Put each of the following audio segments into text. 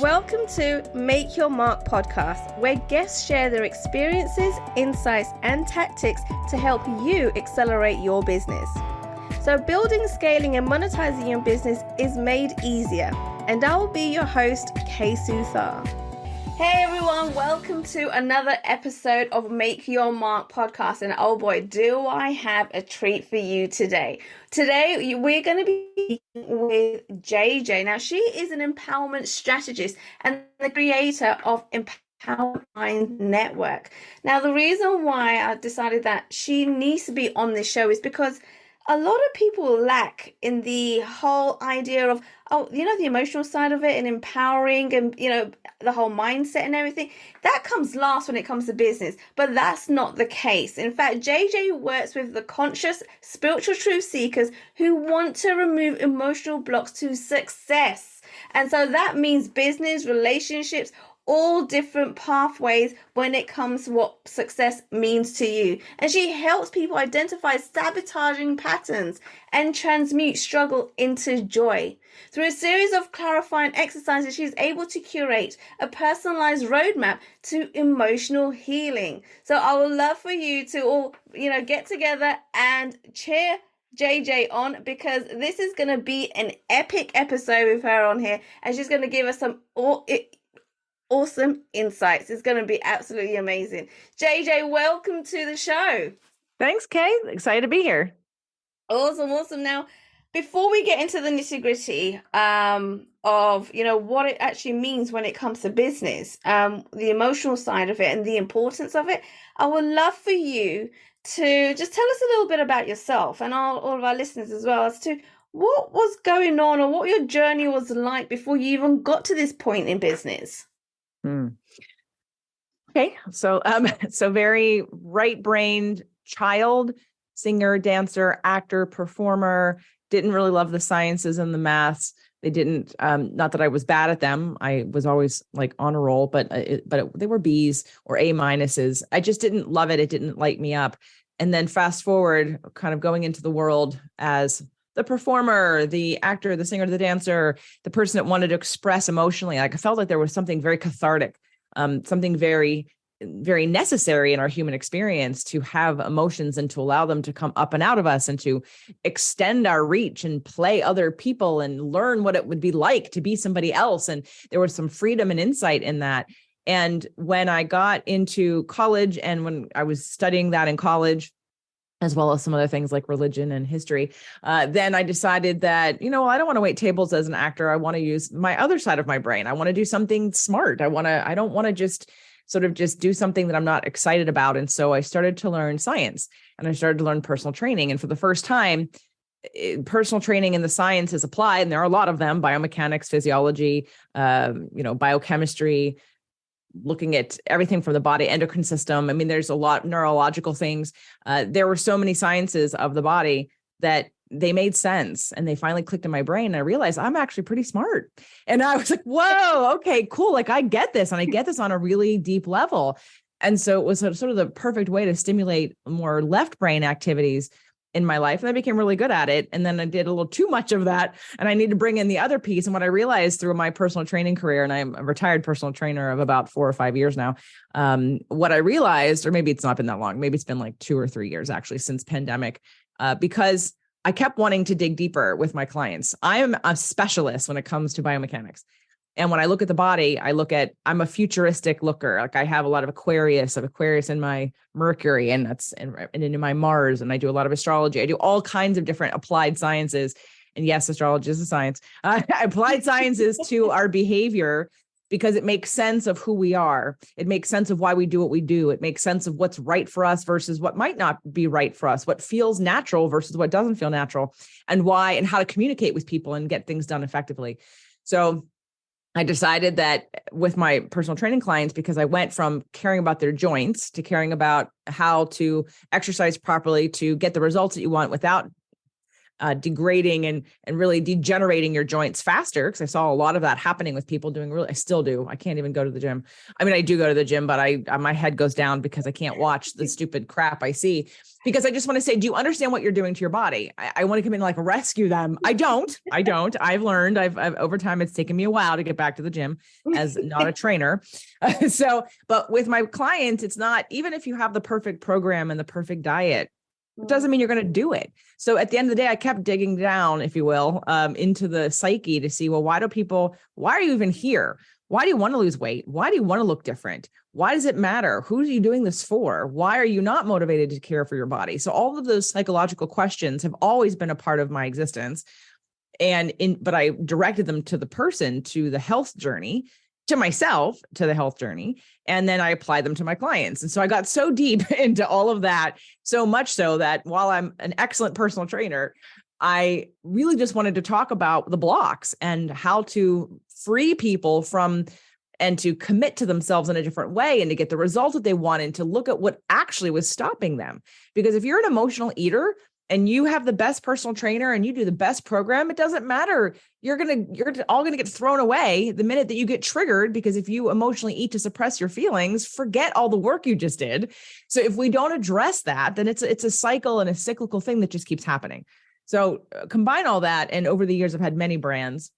Welcome to Make Your Mark podcast, where guests share their experiences, insights, and tactics to help you accelerate your business. So building, scaling, and monetizing your business is made easier. And I will be your host, Kay Suthar. Hey everyone, welcome to another episode of Make Your Mark podcast. And oh boy, do I have a treat for you today. Today, we're going to be speaking with JJ. Now, she is an empowerment strategist and the creator of Empower Mind Network. Now, the reason why I decided that she needs to be on this show is because a lot of people lack in the whole idea of, the emotional side of it and empowering and, the whole mindset and everything. That comes last when it comes to business, but that's not the case. In fact, JJ works with the conscious spiritual truth seekers who want to remove emotional blocks to success. And so that means business, relationships, all different pathways when it comes to what success means to you. And she helps people identify sabotaging patterns and transmute struggle into joy. Through a series of clarifying exercises, she's able to curate a personalized roadmap to emotional healing. So I would love for you to all, get together and cheer JJ on, because this is going to be an epic episode with her on here, and she's going to give us some awesome insights. It's going to be absolutely amazing. JJ, welcome to the show. Thanks, Kay. Excited to be here. Awesome. Now, before we get into the nitty-gritty of, what it actually means when it comes to business, the emotional side of it and the importance of it, I would love for you to just tell us a little bit about yourself and all of our listeners as well, as to what was going on or what your journey was like before you even got to this point in business. Okay. So very right-brained child, singer, dancer, actor, performer, didn't really love the sciences and the maths. They didn't, not that I was bad at them. I was always like on a roll, but they were B's or A minuses. I just didn't love it. It didn't light me up. And then fast forward, kind of going into the world as the performer, the actor, the singer, the dancer, the person that wanted to express emotionally. Like I felt like there was something very cathartic, something very, very necessary in our human experience to have emotions and to allow them to come up and out of us and to extend our reach and play other people and learn what it would be like to be somebody else. And there was some freedom and insight in that. And when I got into college and when I was studying that in college, as well as some other things like religion and history, then I decided that, I don't want to wait tables as an actor. I want to use my other side of my brain. I want to do something smart. I don't want to just do something that I'm not excited about. And so I started to learn science and I started to learn personal training. And for the first time, personal training in the science is applied, and there are a lot of them: biomechanics, physiology, biochemistry, looking at everything from the body, endocrine system. I mean, there's a lot neurological things. There were so many sciences of the body that they made sense, and they finally clicked in my brain. And I realized I'm actually pretty smart. And I was like, whoa, okay, cool. Like I get this, and I get this on a really deep level. And so it was sort of the perfect way to stimulate more left brain activities in my life. And I became really good at it. And then I did a little too much of that, and I need to bring in the other piece. And what I realized through my personal training career, and I'm a retired personal trainer of about 4 or 5 years now. What I realized, or maybe it's not been that long, maybe it's been like 2 or 3 years actually since pandemic, because I kept wanting to dig deeper with my clients. I am a specialist when it comes to biomechanics. And when I look at the body, I'm a futuristic looker. Like I have a lot of Aquarius in my Mercury, and that's and in my Mars. And I do a lot of astrology. I do all kinds of different applied sciences. And yes, astrology is a science. Applied sciences to our behavior, because it makes sense of who we are. It makes sense of why we do what we do. It makes sense of what's right for us versus what might not be right for us, what feels natural versus what doesn't feel natural, and why, and how to communicate with people and get things done effectively. So I decided that with my personal training clients, because I went from caring about their joints to caring about how to exercise properly to get the results that you want without degrading and really degenerating your joints faster. Cause I saw a lot of that happening with people I still do. I can't even go to the gym. I mean, I do go to the gym, but my head goes down because I can't watch the stupid crap I see, because I just want to say, do you understand what you're doing to your body? I want to come in and like rescue them. I don't. I've learned, I've over time, it's taken me a while to get back to the gym as not a trainer. But with my clients, it's not, even if you have the perfect program and the perfect diet, it doesn't mean you're going to do it. So at the end of the day, I kept digging down, if you will, into the psyche to see, well, why are you even here? Why do you want to lose weight? Why do you want to look different? Why does it matter? Who are you doing this for? Why are you not motivated to care for your body? So all of those psychological questions have always been a part of my existence. But I directed them to the person, to the health journey, to myself, to the health journey. And then I applied them to my clients. And so I got so deep into all of that, so much so that while I'm an excellent personal trainer, I really just wanted to talk about the blocks and how to free people from and to commit to themselves in a different way and to get the result that they want and to look at what actually was stopping them. Because if you're an emotional eater and you have the best personal trainer and you do the best program, it doesn't matter. You're all going to get thrown away the minute that you get triggered, because if you emotionally eat to suppress your feelings, forget all the work you just did. So if we don't address that, then it's a cycle and a cyclical thing that just keeps happening. So combine all that. And over the years, I've had many brands,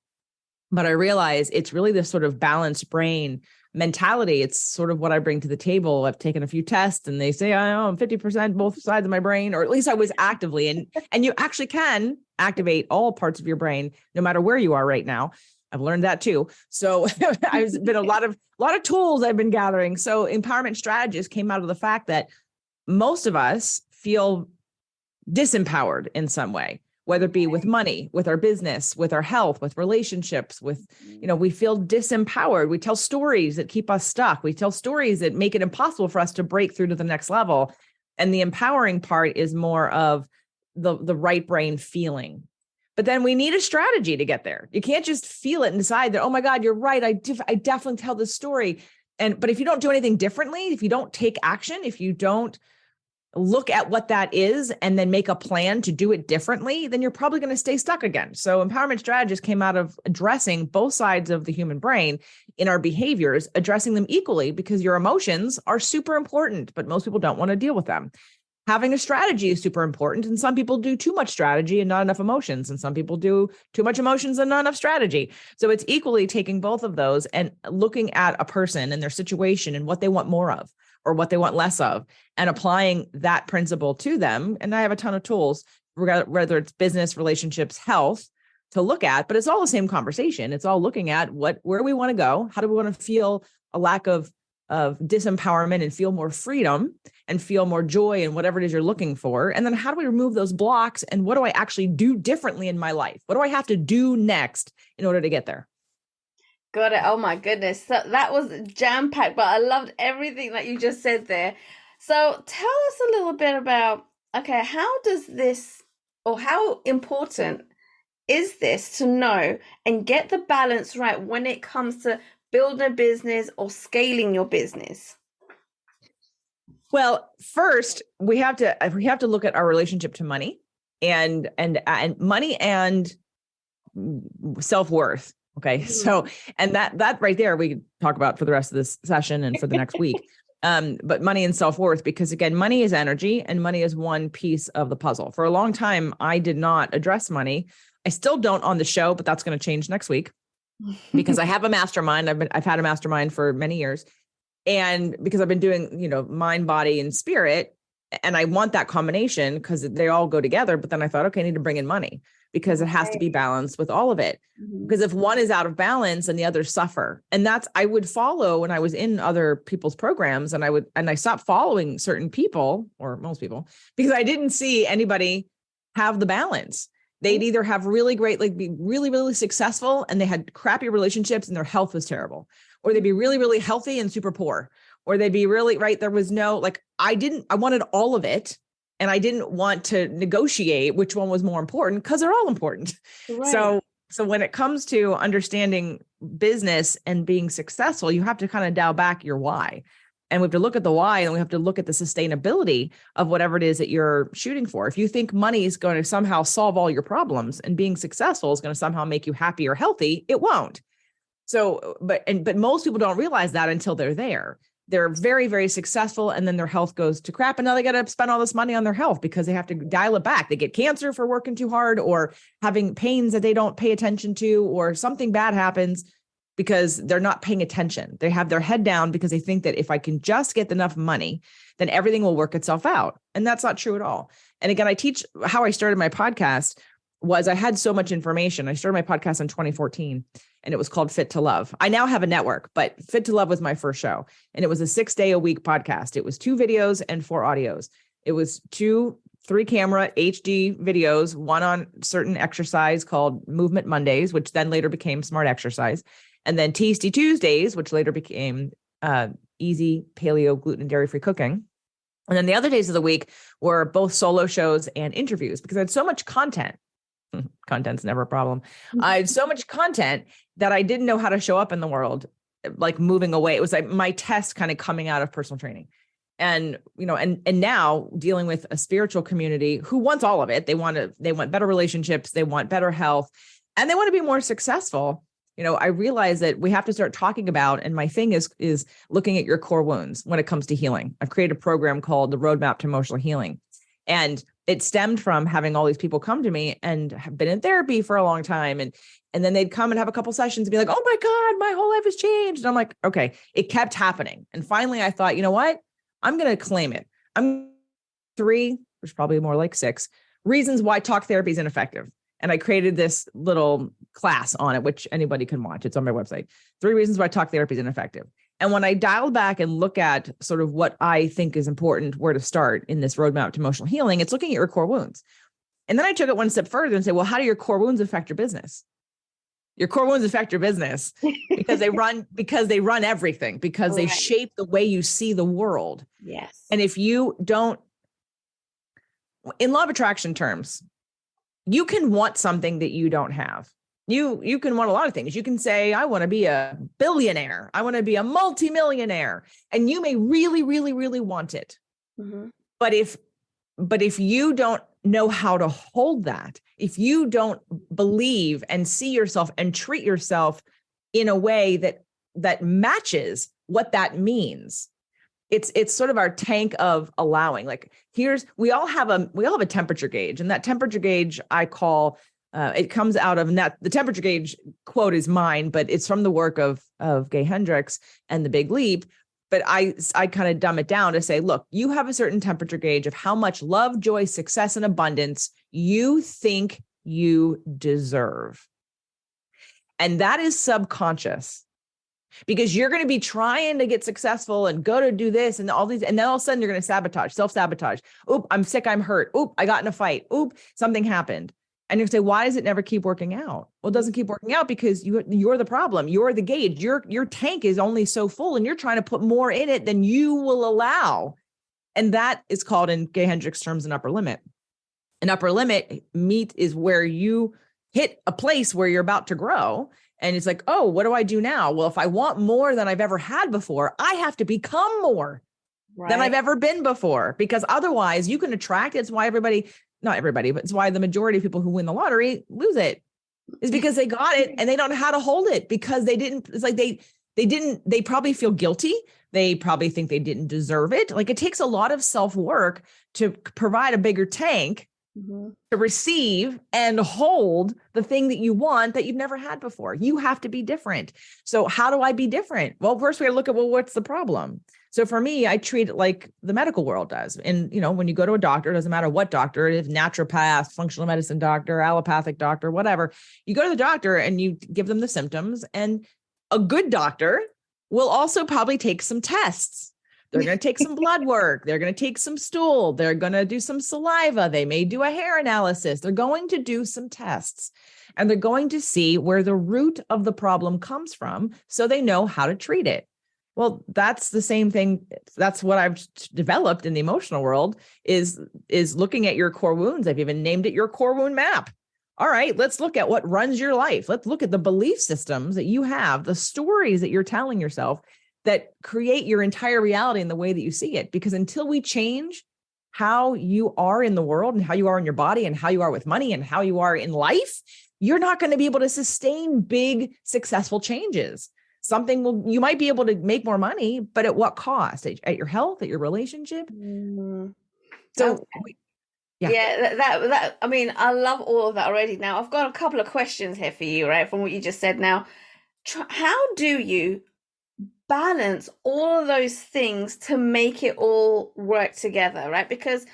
but I realize it's really this sort of balanced brain mentality. It's sort of what I bring to the table. I've taken a few tests and they say, I'm 50% both sides of my brain, or at least I was actively, and you actually can activate all parts of your brain, no matter where you are right now. I've learned that too. So I've been a lot of tools I've been gathering. So Empowerment Strategist came out of the fact that most of us feel disempowered in some way, whether it be with money, with our business, with our health, with relationships, we feel disempowered. We tell stories that keep us stuck. We tell stories that make it impossible for us to break through to the next level. And the empowering part is more of the right brain feeling. But then we need a strategy to get there. You can't just feel it and decide that, oh my God, you're right. I definitely tell this story. But if you don't do anything differently, if you don't take action, if you don't look at what that is and then make a plan to do it differently, then you're probably going to stay stuck again. So Empowerment Strategist came out of addressing both sides of the human brain in our behaviors, addressing them equally, because your emotions are super important, but most people don't want to deal with them. Having a strategy is super important. And some people do too much strategy and not enough emotions. And some people do too much emotions and not enough strategy. So it's equally taking both of those and looking at a person and their situation and what they want more of, or what they want less of, and applying that principle to them. And I have a ton of tools, whether it's business, relationships, health, to look at, but it's all the same conversation. It's all looking at where we want to go. How do we want to feel a lack of disempowerment and feel more freedom and feel more joy in whatever it is you're looking for? And then how do we remove those blocks? And what do I actually do differently in my life? What do I have to do next in order to get there? Got it. Oh my goodness. So that was jam-packed, but I loved everything that you just said there. So tell us a little bit about, okay, how does this, or how important is this to know and get the balance right when it comes to building a business or scaling your business? Well, first we have to look at our relationship to money and money and self-worth. Okay. So, and that right there, we could talk about for the rest of this session and for the next week. But money and self-worth, because again, money is energy and money is one piece of the puzzle. For a long time, I did not address money. I still don't on the show, but that's going to change next week because I have a mastermind. I've had a mastermind for many years. And because I've been doing, mind, body, and spirit, and I want that combination because they all go together. But then I thought, okay, I need to bring in money because it has to be balanced with all of it. Because if one is out of balance, then the others suffer. And I would follow when I was in other people's programs, and I stopped following certain people, or most people, because I didn't see anybody have the balance. They'd either have really great, be really, really successful, and they had crappy relationships and their health was terrible, or they'd be really, really healthy and super poor, or they'd be really right. There was no, I wanted all of it. And I didn't want to negotiate which one was more important, because they're all important. Right. So when it comes to understanding business and being successful, you have to kind of dial back your why. And we have to look at the why, and we have to look at the sustainability of whatever it is that you're shooting for. If you think money is going to somehow solve all your problems and being successful is going to somehow make you happy or healthy, it won't. So, but most people don't realize that until they're there. They're very, very successful, and then their health goes to crap, and now they got to spend all this money on their health because they have to dial it back. They get cancer for working too hard, or having pains that they don't pay attention to, or something bad happens because they're not paying attention. They have their head down because they think that if I can just get enough money, then everything will work itself out. And that's not true at all. And again, I teach how I started my podcast was I had so much information. I started my podcast in 2014, and it was called Fit to Love. I now have a network, but Fit to Love was my first show. And it was a 6-day-a-week podcast. It was 2 videos and 4 audios. It was 3 camera HD videos, one on certain exercise called Movement Mondays, which then later became Smart Exercise. And then Tasty Tuesdays, which later became Easy Paleo Gluten and Dairy-Free Cooking. And then the other days of the week were both solo shows and interviews because I had so much content. Content's never a problem. I had so much content that I didn't know how to show up in the world, like moving away. It was like my test kind of coming out of personal training. And, and now dealing with a spiritual community who wants all of it. They want better relationships. They want better health, and they want to be more successful. I realize that we have to start talking about, and my thing is looking at your core wounds when it comes to healing. I've created a program called the Roadmap to Emotional Healing. And it stemmed from having all these people come to me and have been in therapy for a long time. And then they'd come and have a couple sessions and be like, oh my God, my whole life has changed. And I'm like, okay, it kept happening. And finally I thought, you know what? I'm going to claim it. 3, there's probably more like 6 reasons why talk therapy is ineffective. And I created this little class on it, which anybody can watch. It's on my website. 3 reasons why talk therapy is ineffective. And when I dial back and look at sort of what I think is important, where to start in this roadmap to emotional healing, it's looking at your core wounds. And then I took it one step further and say, well, how do your core wounds affect your business? Your core wounds affect your business because they run everything, because they shape the way you see the world. Yes. And if you don't, in law of attraction terms, you can want something that you don't have. You can want a lot of things. You can say, I want to be a billionaire. I want to be a multimillionaire. And you may really, really, really want it. Mm-hmm. But if you don't know how to hold that, if you don't believe and see yourself and treat yourself in a way that matches what that means, it's sort of our tank of allowing. Like we all have a temperature gauge, and that temperature gauge I call it comes out of the temperature gauge quote is mine, but it's from the work of Gay Hendricks and the Big Leap. But I kind of dumb it down to say, look, you have a certain temperature gauge of how much love, joy, success, and abundance you think you deserve. And that is subconscious, because you're going to be trying to get successful and go to do this and all these, and then all of a sudden you're going to self-sabotage. Oop, I'm sick, I'm hurt. Oop, I got in a fight. Oop, something happened. And you say, why does it never keep working out? Well, it doesn't keep working out because you're the problem. You're the gauge. Your tank is only so full, and you're trying to put more in it than you will allow. And that is called, in Gay Hendricks terms, an upper limit. An upper limit is where you hit a place where you're about to grow. And it's like, oh, what do I do now? Well, if I want more than I've ever had before, I have to become more than I've ever been before, because otherwise you can attract it. It's why not everybody, but it's why the majority of people who win the lottery lose it, is because they got it and they don't know how to hold it, because they didn't. It's like they probably feel guilty. They probably think they didn't deserve it. Like, it takes a lot of self-work to provide a bigger tank to receive and hold the thing that you want that you've never had before. You have to be different. So how do I be different? Well, first we got to look at, what's the problem? So for me, I treat it like the medical world does. And, when you go to a doctor, it doesn't matter what doctor, if naturopath, functional medicine doctor, allopathic doctor, whatever, you go to the doctor and you give them the symptoms, and a good doctor will also probably take some tests. They're going to take some blood work. They're going to take some stool. They're going to do some saliva. They may do a hair analysis. They're going to do some tests, and they're going to see where the root of the problem comes from, so they know how to treat it. Well, that's the same thing. That's what I've developed in the emotional world is looking at your core wounds. I've even named it your core wound map. All right, let's look at what runs your life. Let's look at the belief systems that you have, the stories that you're telling yourself that create your entire reality in the way that you see it. Because until we change how you are in the world and how you are in your body and how you are with money and how you are in life, you're not going to be able to sustain big, successful changes. You might be able to make more money, but at what cost? At your health, at your relationship? So, yeah. Yeah, that I mean, I love all of that already. Now, I've got a couple of questions here for you, right, from what you just said. Now, how do you balance all of those things to make it all work together, right? Because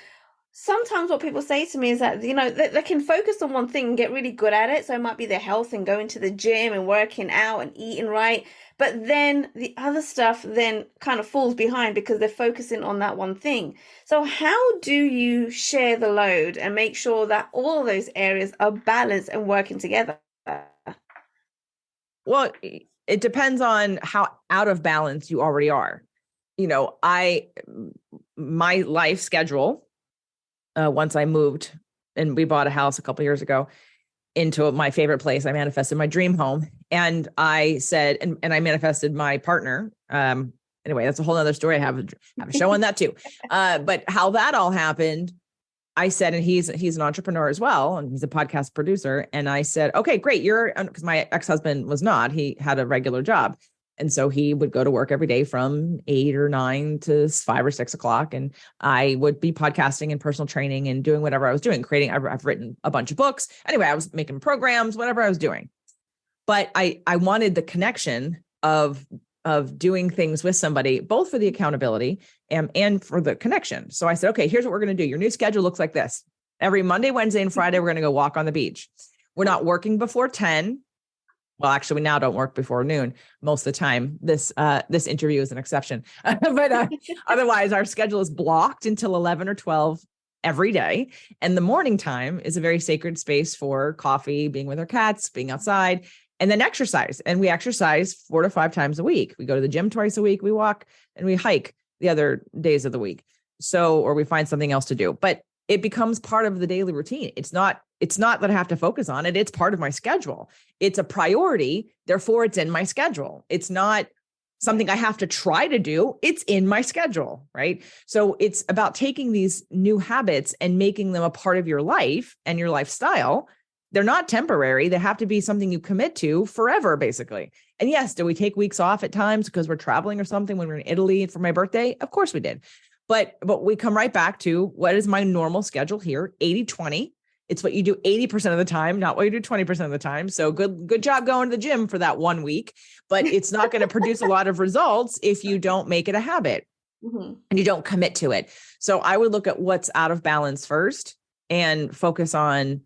sometimes what people say to me is that, they can focus on one thing and get really good at it. So it might be their health and going to the gym and working out and eating right. But then the other stuff then kind of falls behind because they're focusing on that one thing. So how do you share the load and make sure that all of those areas are balanced and working together? Well, it depends on how out of balance you already are. My life schedule, once I moved and we bought a house a couple of years ago into my favorite place, I manifested my dream home. And I said, and I manifested my partner. Anyway, that's a whole other story. I have a show on that too. But how that all happened, I said, and he's an entrepreneur as well, and he's a podcast producer. And I said, okay, great. Because my ex-husband was not, he had a regular job. And so he would go to work every day from 8 or 9 to 5 or 6 o'clock. And I would be podcasting and personal training and doing whatever I was doing, I've written a bunch of books. Anyway, I was making programs, whatever I was doing. But I wanted the connection of doing things with somebody, both for the accountability and for the connection. So I said, okay, here's what we're going to do. Your new schedule looks like this. Every Monday, Wednesday, and Friday, we're going to go walk on the beach. We're not working before 10. Well, actually, we now don't work before noon most of the time. This interview is an exception. But otherwise, our schedule is blocked until 11 or 12 every day. And the morning time is a very sacred space for coffee, being with our cats, being outside, and then exercise. And we exercise 4 to 5 times a week. We go to the gym twice a week. We walk and we hike the other days of the week. Or we find something else to do. But it becomes part of the daily routine. It's not that I have to focus on it. It's part of my schedule. It's a priority. Therefore, it's in my schedule. It's not something I have to try to do. It's in my schedule, right? So it's about taking these new habits and making them a part of your life and your lifestyle. They're not temporary. They have to be something you commit to forever, basically. And yes, do we take weeks off at times because we're traveling or something when we're in Italy for my birthday? Of course we did. But we come right back to what is my normal schedule here, 80-20. It's what you do 80% of the time, not what you do 20% of the time. So good job going to the gym for that 1 week, but it's not going to produce a lot of results if you don't make it a habit and you don't commit to it. So I would look at what's out of balance first and focus on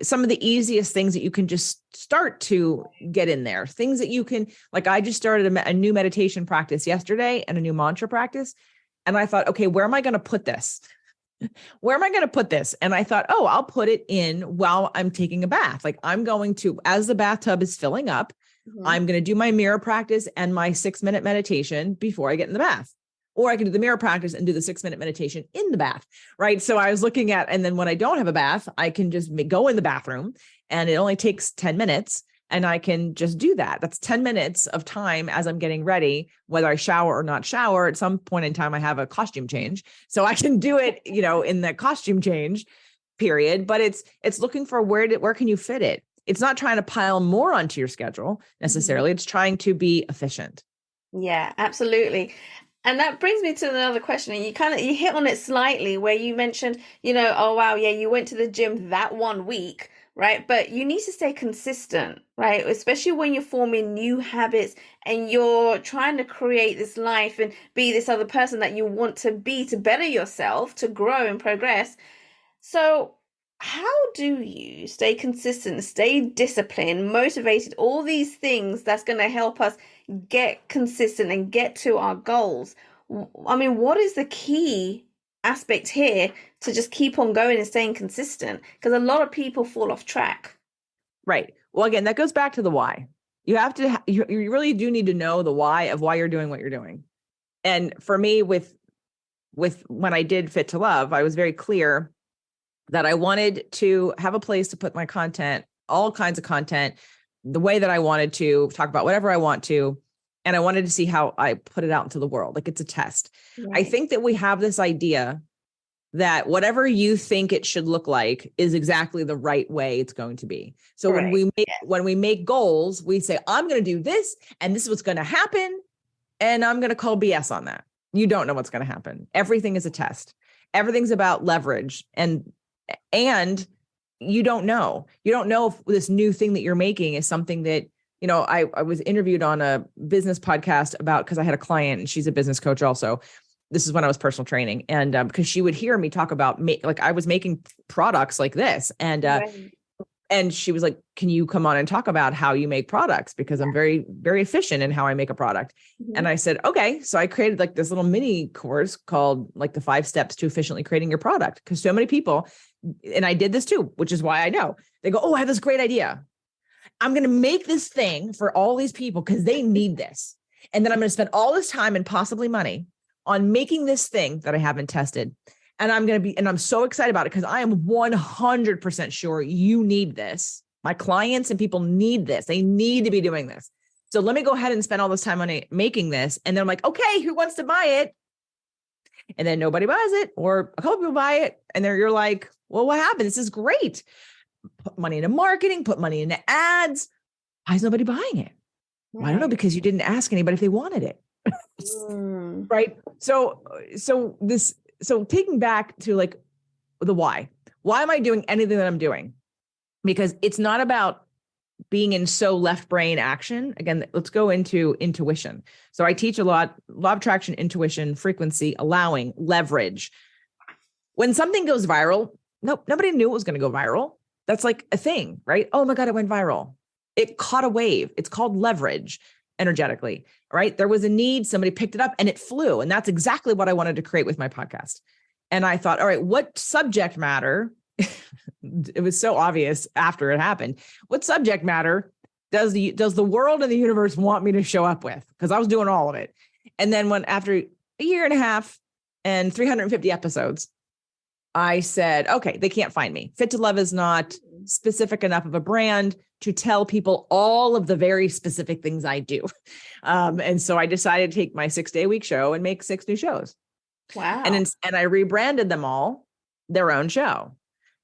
some of the easiest things that you can just start to get in there. Things that you can, like I just started a new meditation practice yesterday and a new mantra practice. And I thought, okay, where am I going to put this? Where am I going to put this? And I thought, oh, I'll put it in while I'm taking a bath. Like I'm going to, as the bathtub is filling up, I'm going to do my mirror practice and my 6-minute meditation before I get in the bath. Or I can do the mirror practice and do the 6-minute meditation in the bath, right? So I was looking at, and then when I don't have a bath, I can just go in the bathroom and it only takes 10 minutes. And I can just do that. That's 10 minutes of time as I'm getting ready, whether I shower or not shower. At some point in time, I have a costume change. So I can do it, in the costume change period, but it's looking for where can you fit it? It's not trying to pile more onto your schedule necessarily. It's trying to be efficient. Yeah, absolutely. And that brings me to another question. And you hit on it slightly where you mentioned, oh, wow, yeah, you went to the gym that 1 week. Right. But you need to stay consistent, right? Especially when you're forming new habits and you're trying to create this life and be this other person that you want to be to better yourself, to grow and progress. So how do you stay consistent, stay disciplined, motivated, all these things that's going to help us get consistent and get to our goals? I mean, what is the key aspect here to just keep on going and staying consistent? Because a lot of people fall off track. Right. Well, again, that goes back to the why. You have to, you really do need to know the why of why you're doing what you're doing. And for me, with when I did Fit to Love, I was very clear that I wanted to have a place to put my content, all kinds of content, the way that I wanted to talk about whatever I want to, And I wanted to see how I put it out into the world. Like it's a test. Right. I think that we have this idea that whatever you think it should look like is exactly the right way it's going to be. So Right. when we make goals, we say, I'm going to do this and this is what's going to happen. And I'm going to call BS on that. You don't know what's going to happen. Everything is a test. Everything's about leverage. And you don't know. You don't know if this new thing that you're making is something that, you know, I was interviewed on a business podcast about, because I had a client and she's a business coach also. This is when I was personal training. And because she would hear me talk about, like I was making products like this. And Right. and she was like, can you come on and talk about how you make products? Because I'm very, very efficient in how I make a product. Mhm. And I said, okay. So I created like this little mini course called like the 5 steps to efficiently creating your product. Because so many people, and I did this too, which is why I know, they go, oh, I have this great idea. I'm going to make this thing for all these people because they need this. And then I'm going to spend all this time and possibly money on making this thing that I haven't tested. And I'm so excited about it because I am 100% sure you need this. My clients and people need this. They need to be doing this. So let me go ahead and spend all this time on making this. And then I'm like, okay, who wants to buy it? And then nobody buys it, or a couple people buy it. And then you're like, well, what happened? This is great. Put money into marketing, put money into ads. Why is nobody buying it? Well, I don't know, because you didn't ask anybody if they wanted it. Right. So taking back to like the why am I doing anything that I'm doing? Because it's not about being in so left brain action. Again, let's go into intuition. So I teach a lot, law of attraction, intuition, frequency, allowing, leverage. When something goes viral, nobody knew it was going to go viral. That's like a thing, right? Oh my God, it went viral. It caught a wave. It's called leverage energetically, right? There was a need, somebody picked it up and it flew. And that's exactly what I wanted to create with my podcast. And I thought, all right, what subject matter? It was so obvious after it happened. What subject matter does the world and the universe want me to show up with? Because I was doing all of it. And then after a year and a half and 350 episodes, I said, okay, they can't find me. Fit to Love is not specific enough of a brand to tell people all of the very specific things I do. And so I decided to take my 6-day-a-week show and make 6 new shows. Wow. And I rebranded them all their own show.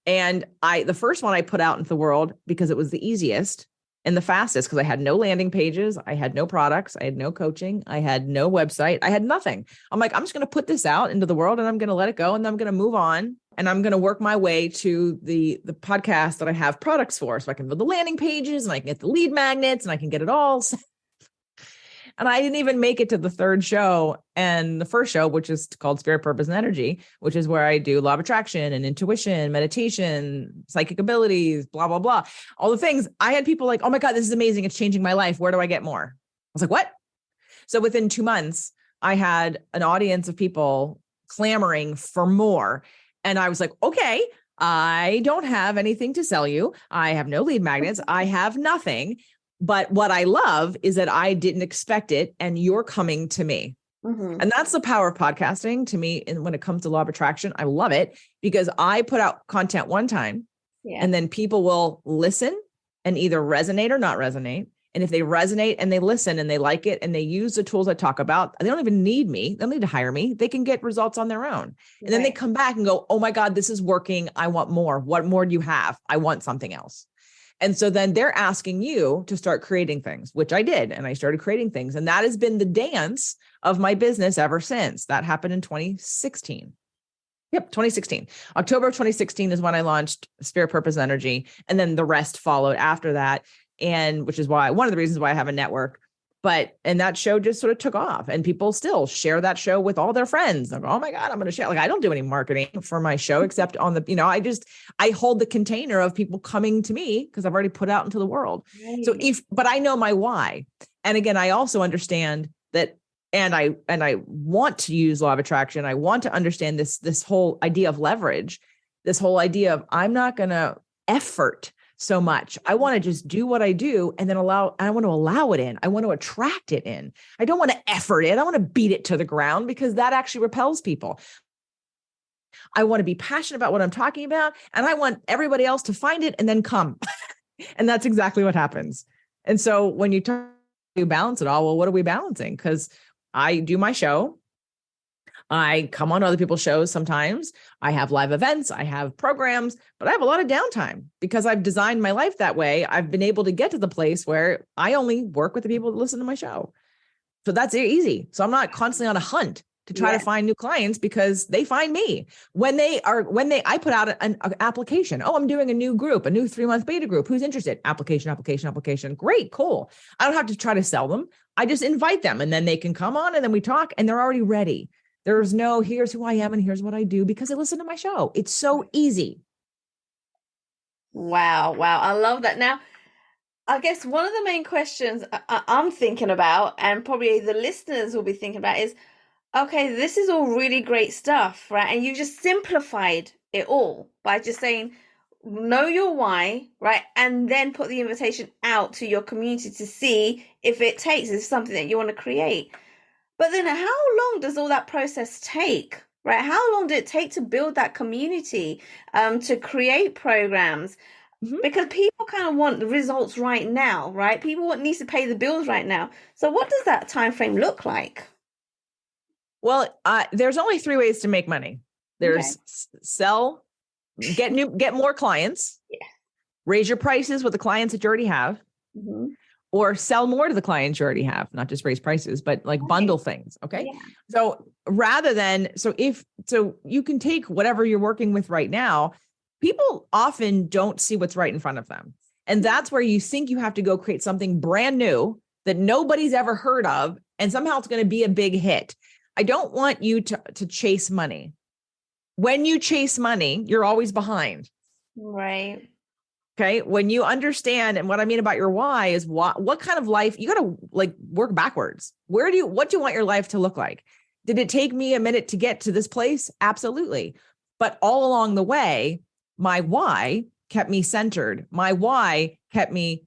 And the first one I put out into the world because it was the easiest and the fastest, because I had no landing pages. I had no products. I had no coaching. I had no website. I had nothing. I'm like, I'm just going to put this out into the world and I'm going to let it go. And I'm going to move on. And I'm going to work my way to the podcast that I have products for. So I can build the landing pages and I can get the lead magnets and I can get it all. And I didn't even make it to the 3rd show. And the first show, which is called Spirit, Purpose, and Energy, which is where I do law of attraction and intuition, meditation, psychic abilities, blah, blah, blah, all the things. I had people like, oh my God, this is amazing. It's changing my life. Where do I get more? I was like, what? So within 2 months, I had an audience of people clamoring for more. And I was like, okay, I don't have anything to sell you. I have no lead magnets. I have nothing. But what I love is that I didn't expect it and you're coming to me. Mm-hmm. And that's the power of podcasting to me. And when it comes to law of attraction, I love it because I put out content one time and then people will listen and either resonate or not resonate. And if they resonate and they listen and they like it and they use the tools I talk about, they don't even need me. They don't need to hire me. They can get results on their own. And then they come back and go, oh my God, this is working. I want more. What more do you have? I want something else. And so then they're asking you to start creating things, which I did. And I started creating things. And that has been the dance of my business ever since. That happened in 2016. Yep, 2016. October of 2016 is when I launched Spirit, Purpose, and Energy. And then the rest followed after that. And which is why one of the reasons why I have a network. And that show just sort of took off and people still share that show with all their friends. Like, oh my God, I'm going to share. Like, I don't do any marketing for my show except on the, I hold the container of people coming to me because I've already put out into the world. Right. So but I know my why. And again, I also understand that, and I want to use law of attraction. I want to understand this whole idea of leverage, this whole idea of I'm not going to effort so much. I want to just do what I do and then I want to allow it in. I want to attract it in. I don't want to effort it. I want to beat it to the ground because that actually repels people. I want to be passionate about what I'm talking about. And I want everybody else to find it and then come. And that's exactly what happens. And so when you talk you balance it all? Well, what are we balancing? Because I do my show. I come on other people's shows sometimes. I have live events, I have programs, but I have a lot of downtime because I've designed my life that way. I've been able to get to the place where I only work with the people that listen to my show. So that's easy. So I'm not constantly on a hunt to try to find new clients because they find me I put out an application. Oh, I'm doing a new group, a new 3-month beta group. Who's interested? Application. Great, cool. I don't have to try to sell them. I just invite them and then they can come on and then we talk and they're already ready. There's no, here's who I am and here's what I do because they listen to my show. It's so easy. Wow. I love that. Now, I guess one of the main questions I'm thinking about, and probably the listeners will be thinking about, is, okay, this is all really great stuff, right? And you just simplified it all by just saying, know your why, right? And then put the invitation out to your community to see if it takes, if it's something that you want to create. But then how long does all that process take, right? How long did it take to build that community, to create programs? Because people kind of want the results right now, right? People needs to pay the bills right now. So what does that time frame look like? Well, there's only 3 ways to make money. There's sell, get more clients, raise your prices with the clients that you already have, or sell more to the clients you already have, not just raise prices, but like bundle things. Okay. Yeah. So rather than, so you can take whatever you're working with right now. People often don't see what's right in front of them. And that's where you think you have to go create something brand new that nobody's ever heard of. And somehow it's going to be a big hit. I don't want you to chase money. When you chase money, you're always behind. Right. Okay. When you understand, and what I mean about your why is what kind of life you got to like work backwards. What do you want your life to look like? Did it take me a minute to get to this place? Absolutely. But all along the way, my why kept me centered. My why kept me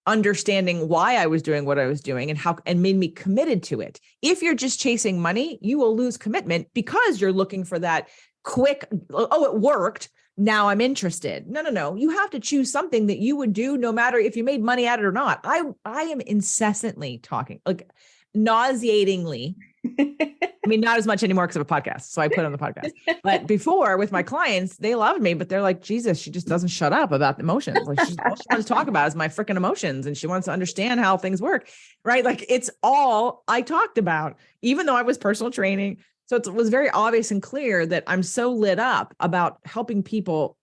understanding why I was doing what I was doing and made me committed to it. If you're just chasing money, you will lose commitment because you're looking for that quick, oh, it worked, now I'm interested. No. You have to choose something that you would do no matter if you made money at it or not. I am incessantly talking, like nauseatingly. I mean, not as much anymore because of a podcast. So I put on the podcast. But before with my clients, they loved me, but they're like, Jesus, she just doesn't shut up about the emotions. Like all she wants to talk about is my freaking emotions. And she wants to understand how things work, right? Like it's all I talked about, even though I was personal training. So it was very obvious and clear that I'm so lit up about helping people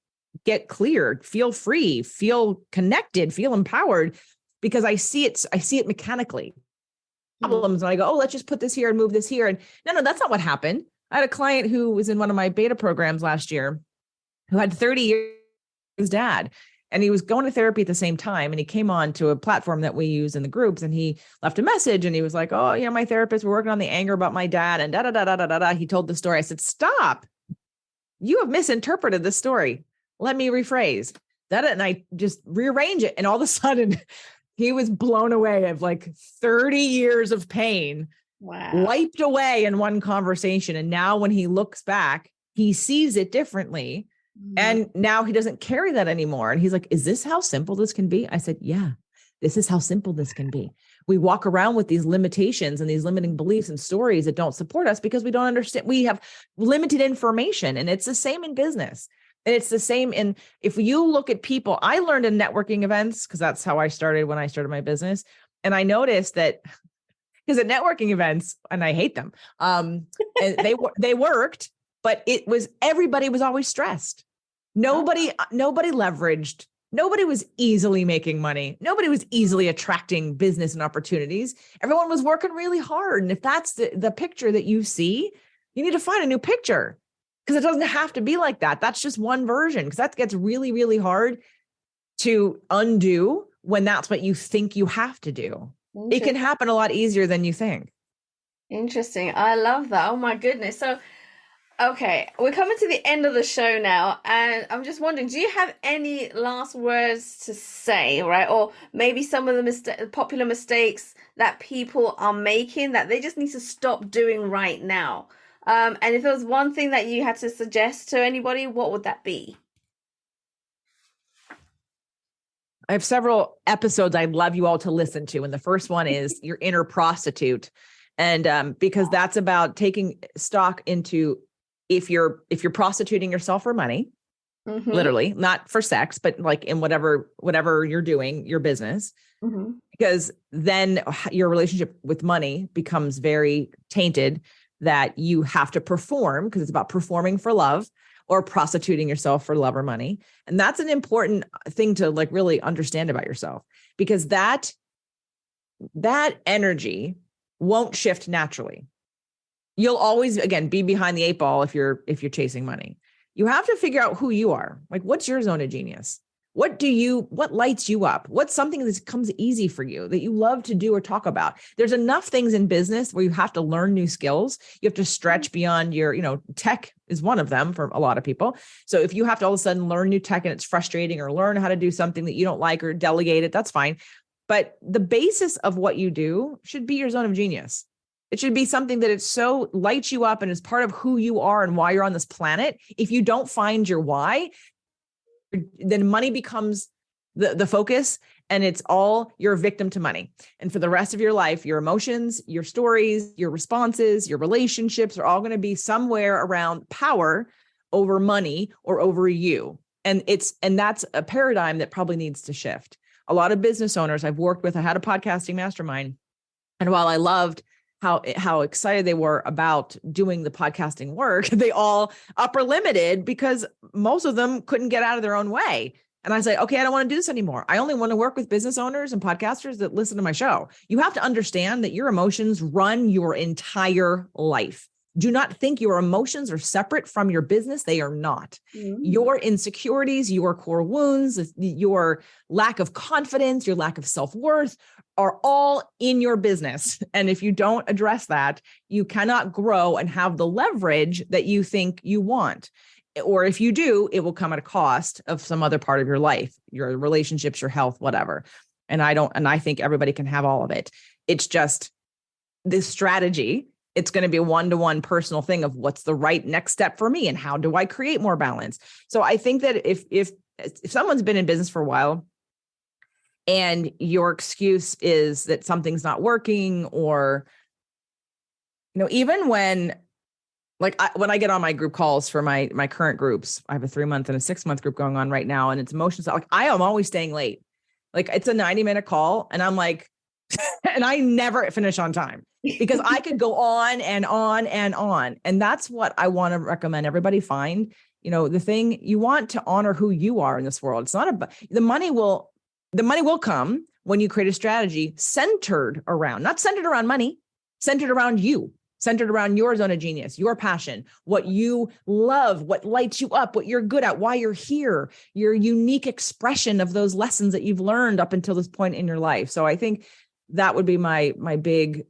get cleared, feel free, feel connected, feel empowered, because I see it mechanically. Problems and I go, oh, let's just put this here and move this here. And no, that's not what happened. I had a client who was in one of my beta programs last year who had 30 years his dad, and he was going to therapy at the same time. And he came on to a platform that we use in the groups, and he left a message and he was like, oh, yeah, my therapist, we're working on the anger about my dad and da. He told the story. I said, stop. You have misinterpreted the story. Let me rephrase that. And I just rearrange it. And all of a sudden he was blown away of like 30 years of pain wiped away in one conversation. And now when he looks back, he sees it differently. And now he doesn't carry that anymore. And he's like, is this how simple this can be? I said, yeah, this is how simple this can be. We walk around with these limitations and these limiting beliefs and stories that don't support us because we don't understand. We have limited information, and it's the same in business. And it's the same in, if you look at people, I learned in networking events, because that's how I started when I started my business. And I noticed that because at networking events, and I hate them, and they worked, but everybody was always stressed. Nobody leveraged. Nobody was easily making money. Nobody was easily attracting business and opportunities. Everyone was working really hard. And if that's the picture that you see, you need to find a new picture. Because it doesn't have to be like that. That's just one version, because that gets really, really hard to undo when that's what you think you have to do. It can happen a lot easier than you think. Interesting. I love that. Oh my goodness. So, okay, we're coming to the end of the show now, and I'm just wondering, do you have any last words to say, right? Or maybe some of the popular mistakes that people are making that they just need to stop doing right now? And if there was one thing that you had to suggest to anybody, what would that be? I have several episodes I'd love you all to listen to. And the first one is your inner prostitute. And because that's about taking stock into if you're prostituting yourself for money, literally, not for sex, but like in whatever you're doing, your business, because then your relationship with money becomes very tainted, that you have to perform because it's about performing for love or prostituting yourself for love or money. And that's an important thing to like really understand about yourself, because that energy won't shift naturally. You'll always, again, be behind the eight ball if you're chasing money. You have to figure out who you are. Like, what's your zone of genius? What lights you up? What's something that comes easy for you that you love to do or talk about? There's enough things in business where you have to learn new skills. You have to stretch beyond your, tech is one of them for a lot of people. So if you have to all of a sudden learn new tech and it's frustrating, or learn how to do something that you don't like or delegate it, that's fine. But the basis of what you do should be your zone of genius. It should be something that it so lights you up and is part of who you are and why you're on this planet. If you don't find your why, then money becomes the focus, and you're a victim to money. And for the rest of your life, your emotions, your stories, your responses, your relationships are all going to be somewhere around power over money or over you. And that's a paradigm that probably needs to shift. A lot of business owners I've worked with, I had a podcasting mastermind. And while I loved how excited they were about doing the podcasting work, they all upper limited because most of them couldn't get out of their own way. And I say, okay, I don't want to do this anymore. I only want to work with business owners and podcasters that listen to my show. You have to understand that your emotions run your entire life. Do not think your emotions are separate from your business. They are not. Your insecurities, your core wounds, your lack of confidence, your lack of self-worth are all in your business. And if you don't address that, you cannot grow and have the leverage that you think you want. Or if you do, it will come at a cost of some other part of your life, your relationships, your health, whatever. And I think everybody can have all of it. It's just this strategy. It's going to be a one-to-one personal thing of what's the right next step for me and how do I create more balance. So I think that if someone's been in business for a while and your excuse is that something's not working, or, even when I get on my group calls for my current groups, I have a 3-month and a 6-month group going on right now. And it's emotions. Like, I am always staying late. Like, it's a 90-minute call. And I'm like, and I never finish on time because I could go on and on and on. And that's what I want to recommend everybody find. The thing you want to honor who you are in this world. It's not about the money will come when you create a strategy not centered around money, centered around you, centered around your zone of genius, your passion, what you love, what lights you up, what you're good at, why you're here, your unique expression of those lessons that you've learned up until this point in your life. So I think that would be my big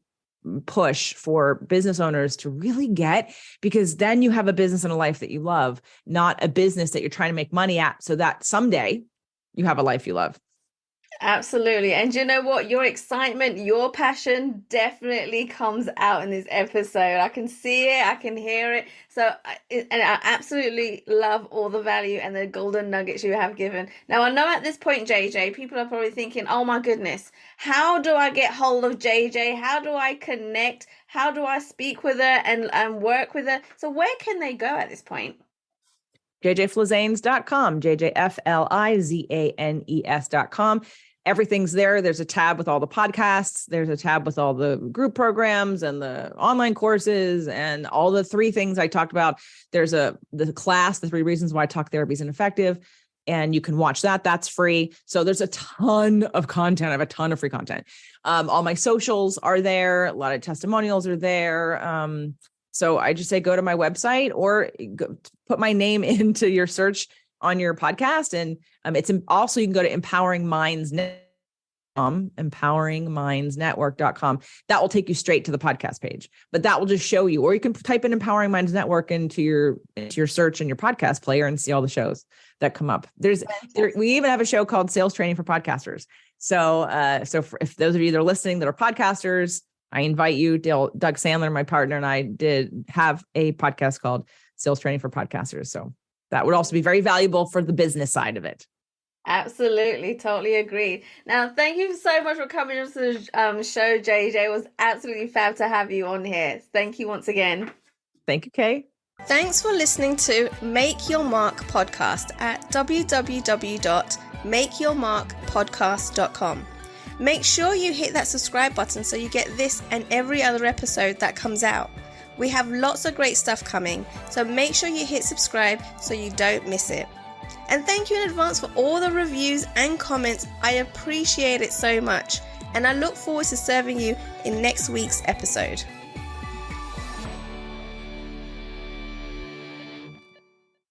push for business owners to really get, because then you have a business and a life that you love, not a business that you're trying to make money at, so that someday you have a life you love. Absolutely. And you know what? Your excitement, your passion definitely comes out in this episode. I can see it. I can hear it. And I absolutely love all the value and the golden nuggets you have given. Now, I know at this point, JJ, people are probably thinking, oh my goodness, how do I get hold of JJ? How do I connect? How do I speak with her and work with her? So where can they go at this point? JJFlizanes.com, JJFlizanes.com. Everything's there. There's a tab with all the podcasts. There's a tab with all the group programs and the online courses and all the 3 things I talked about. There's the class, the 3 reasons why talk therapy is ineffective. And you can watch that. That's free. So there's a ton of content. I have a ton of free content. All my socials are there. A lot of testimonials are there. So I just say, go to my website or put my name into your search on your podcast. And it's also, you can go to empoweringmindsnetwork.com. That will take you straight to the podcast page, but that will just show you, or you can type in Empowering Minds Network into your search in your podcast player and see all the shows that come up. We even have a show called Sales Training for Podcasters. So if those of you that are listening that are podcasters, I invite you. Doug Sandler, my partner, and I did have a podcast called Sales Training for Podcasters. So that would also be very valuable for the business side of it. Absolutely, totally agree. Now, thank you so much for coming on to the show, JJ. It was absolutely fab to have you on here. Thank you once again. Thank you, Kay. Thanks for listening to Make Your Mark podcast at www.makeyourmarkpodcast.com. Make sure you hit that subscribe button so you get this and every other episode that comes out. We have lots of great stuff coming, so make sure you hit subscribe so you don't miss it. And thank you in advance for all the reviews and comments. I appreciate it so much, and I look forward to serving you in next week's episode.